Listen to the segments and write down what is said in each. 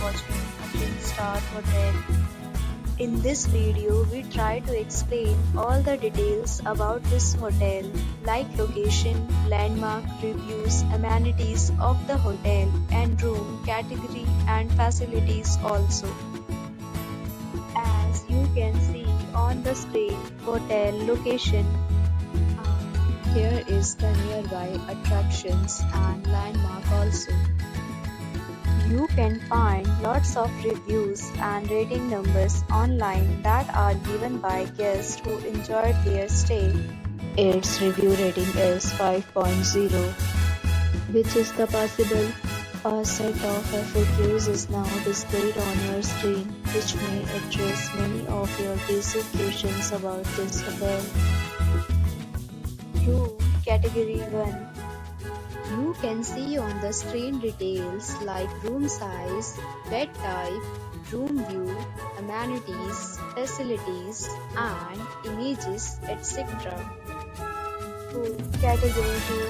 watching a 10-star hotel. In this video, we try to explain all the details about this hotel, like location, landmark, reviews, amenities of the hotel, and room category and facilities also. As you can see on the screen, hotel location. Here is the nearby attractions and landmark also. You can find lots of reviews and rating numbers online that are given by guests who enjoyed their stay. Its review rating is 5.0, which is the possible. A set of FAQs is now displayed on your screen, which may address many of your basic questions about this hotel. Room Category 1. You can see on the screen details like room size, bed type, room view, amenities, facilities, and images, etc. Food Category 2.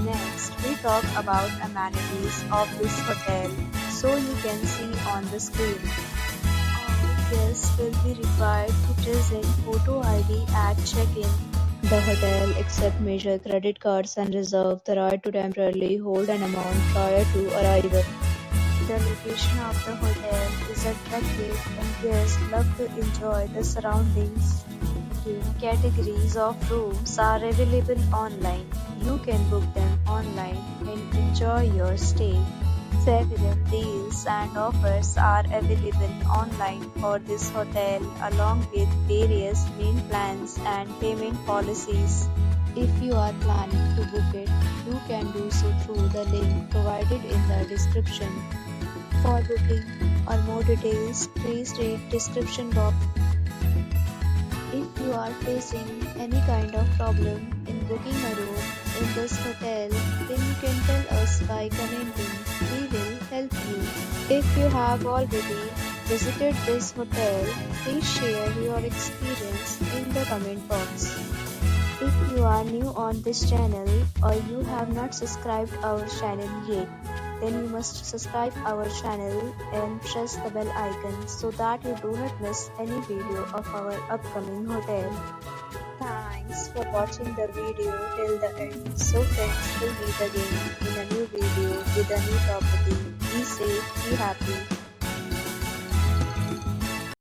Next, we talk about amenities of this hotel, so you can see on the screen. Guests will be required to present photo ID at check-in. The hotel accepts major credit cards and reserves the right to temporarily hold an amount prior to arrival. The location of the hotel is attractive and guests love to enjoy the surroundings. Categories of rooms are available online. You can book them online and enjoy your stay. Several deals and offers are available online for this hotel, along with various main plans and payment policies. If you are planning to book it, you can do so through the link provided in the description. For booking or more details, please read description box. If you are facing any kind of problem in booking a room in this hotel, then you can tell us by commenting. We will help you. If you have already visited this hotel, please share your experience in the comment box. If you are new on this channel or you have not subscribed our channel yet, then you must subscribe our channel and press the bell icon so that you do not miss any video of our upcoming hotel. Thanks for watching the video till the end. So friends, we'll meet again in a new video with a new property. Be safe, be happy.